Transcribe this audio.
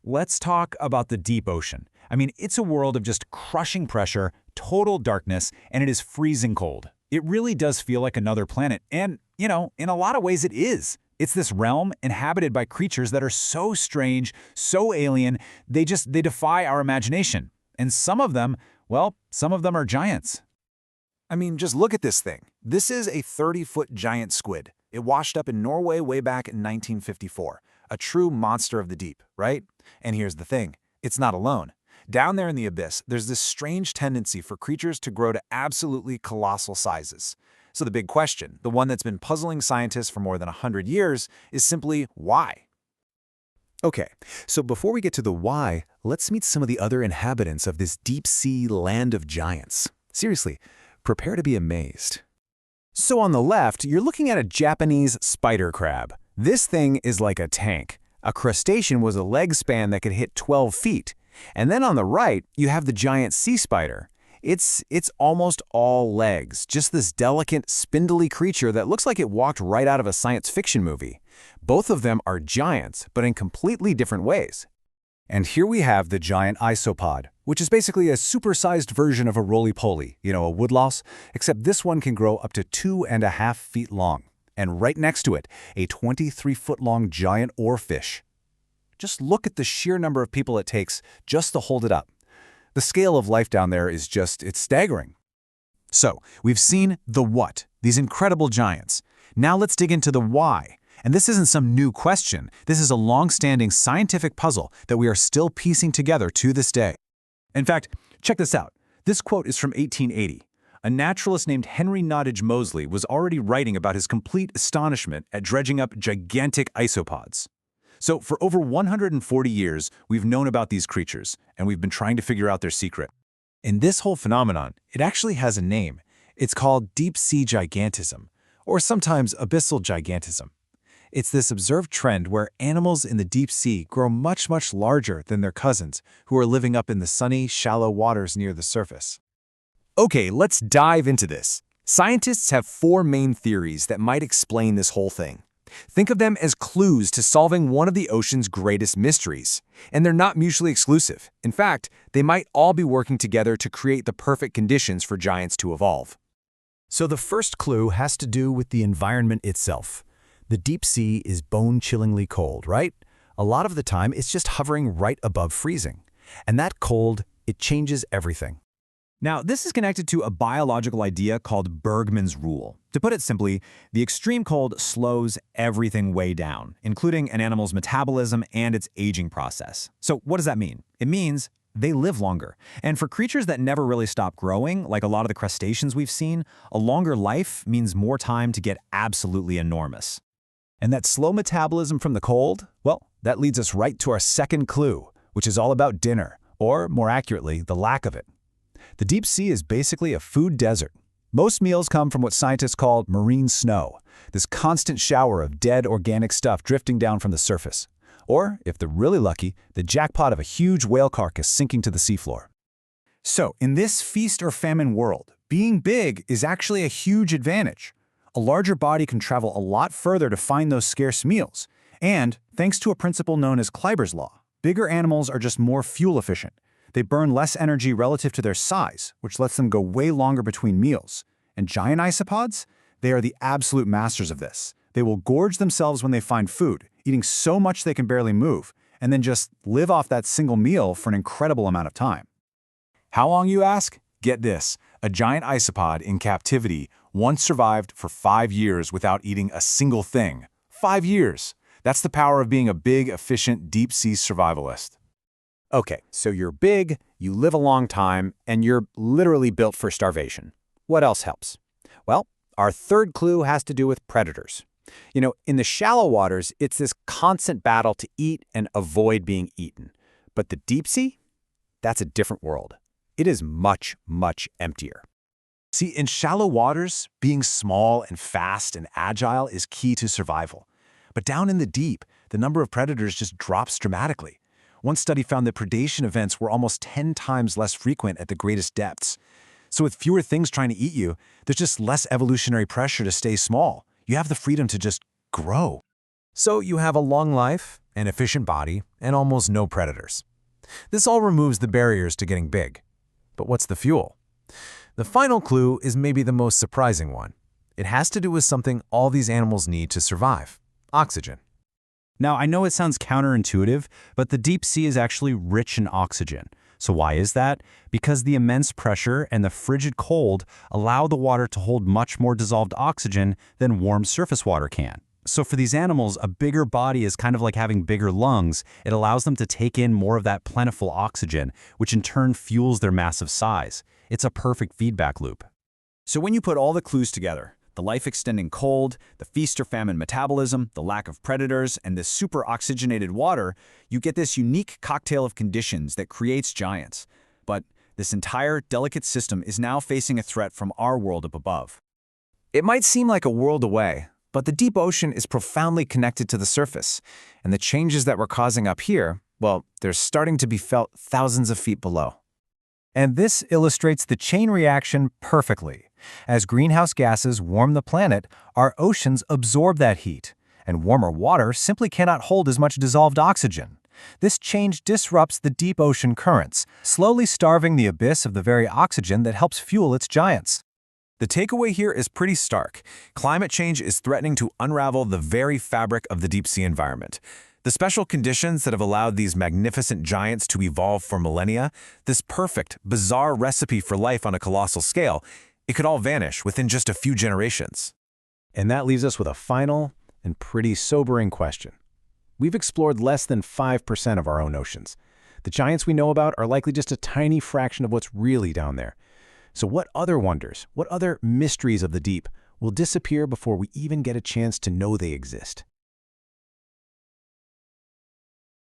let's talk about the deep ocean. I mean, it's a world of just crushing pressure, total darkness, and it is freezing cold. It really does feel like another planet, and, in a lot of ways it is. It's this realm inhabited by creatures that are so strange, so alien, they defy our imagination. And some of them are giants. I mean, just look at this thing. This is a 30-foot giant squid. It washed up in Norway way back in 1954. A true monster of the deep, right? And here's the thing. It's not alone. Down there in the abyss, there's this strange tendency for creatures to grow to absolutely colossal sizes. So the big question, the one that's been puzzling scientists for more than 100 years, is simply why? Okay, so before we get to the why, let's meet some of the other inhabitants of this deep-sea land of giants. Seriously, prepare to be amazed. So on the left, you're looking at a Japanese spider crab. This thing is like a tank. A crustacean was a leg span that could hit 12 feet. And then on the right, you have the giant sea spider. It's almost all legs, just this delicate, spindly creature that looks like it walked right out of a science fiction movie. Both of them are giants, but in completely different ways. And here we have the giant isopod, which is basically a supersized version of a roly-poly, a woodlouse, except this one can grow up to 2.5 feet long. And right next to it, a 23-foot-long giant oarfish. Just look at the sheer number of people it takes just to hold it up. The scale of life down there is it's staggering. So, we've seen the what, these incredible giants. Now let's dig into the why. And this isn't some new question. This is a long-standing scientific puzzle that we are still piecing together to this day. In fact, check this out. This quote is from 1880. A naturalist named Henry Nottage Moseley was already writing about his complete astonishment at dredging up gigantic isopods. So for over 140 years, we've known about these creatures, and we've been trying to figure out their secret. And this whole phenomenon, it actually has a name. It's called deep-sea gigantism, or sometimes abyssal gigantism. It's this observed trend where animals in the deep sea grow much, much larger than their cousins who are living up in the sunny, shallow waters near the surface. Okay, let's dive into this. Scientists have 4 main theories that might explain this whole thing. Think of them as clues to solving one of the ocean's greatest mysteries. And they're not mutually exclusive. In fact, they might all be working together to create the perfect conditions for giants to evolve. So the first clue has to do with the environment itself. The deep sea is bone-chillingly cold, right? A lot of the time, it's just hovering right above freezing. And that cold, it changes everything. Now, this is connected to a biological idea called Bergmann's rule. To put it simply, the extreme cold slows everything way down, including an animal's metabolism and its aging process. So what does that mean? It means they live longer. And for creatures that never really stop growing, like a lot of the crustaceans we've seen, a longer life means more time to get absolutely enormous. And that slow metabolism from the cold? Well, that leads us right to our second clue, which is all about dinner, or more accurately, the lack of it. The deep sea is basically a food desert. Most meals come from what scientists call marine snow, this constant shower of dead organic stuff drifting down from the surface. Or, if they're really lucky, the jackpot of a huge whale carcass sinking to the seafloor. So, in this feast or famine world, being big is actually a huge advantage. A larger body can travel a lot further to find those scarce meals. And, thanks to a principle known as Kleiber's law, bigger animals are just more fuel efficient. They burn less energy relative to their size, which lets them go way longer between meals. And giant isopods? They are the absolute masters of this. They will gorge themselves when they find food, eating so much they can barely move, and then just live off that single meal for an incredible amount of time. How long, you ask? Get this. A giant isopod in captivity once survived for 5 years without eating a single thing. 5 years! That's the power of being a big, efficient, deep-sea survivalist. Okay, so you're big, you live a long time, and you're literally built for starvation. What else helps? Well, our third clue has to do with predators. In the shallow waters, it's this constant battle to eat and avoid being eaten. But the deep sea? That's a different world. It is much, much emptier. See, in shallow waters, being small and fast and agile is key to survival. But down in the deep, the number of predators just drops dramatically. One study found that predation events were almost 10 times less frequent at the greatest depths. So with fewer things trying to eat you, there's just less evolutionary pressure to stay small. You have the freedom to just grow. So you have a long life, an efficient body, and almost no predators. This all removes the barriers to getting big. But what's the fuel? The final clue is maybe the most surprising one. It has to do with something all these animals need to survive: oxygen. Now, I know it sounds counterintuitive, but the deep sea is actually rich in oxygen. So why is that? Because the immense pressure and the frigid cold allow the water to hold much more dissolved oxygen than warm surface water can. So for these animals, a bigger body is kind of like having bigger lungs. It allows them to take in more of that plentiful oxygen, which in turn fuels their massive size. It's a perfect feedback loop. So when you put all the clues together, the life-extending cold, the feast or famine metabolism, the lack of predators, and the super-oxygenated water, you get this unique cocktail of conditions that creates giants. But this entire delicate system is now facing a threat from our world up above. It might seem like a world away, but the deep ocean is profoundly connected to the surface, and the changes that we're causing up here, well, they're starting to be felt thousands of feet below. And this illustrates the chain reaction perfectly. As greenhouse gases warm the planet, our oceans absorb that heat, and warmer water simply cannot hold as much dissolved oxygen. This change disrupts the deep ocean currents, slowly starving the abyss of the very oxygen that helps fuel its giants. The takeaway here is pretty stark. Climate change is threatening to unravel the very fabric of the deep sea environment. The special conditions that have allowed these magnificent giants to evolve for millennia, this perfect, bizarre recipe for life on a colossal scale, it could all vanish within just a few generations. And that leaves us with a final and pretty sobering question. We've explored less than 5% of our own oceans. The giants we know about are likely just a tiny fraction of what's really down there. So what other wonders, what other mysteries of the deep will disappear before we even get a chance to know they exist?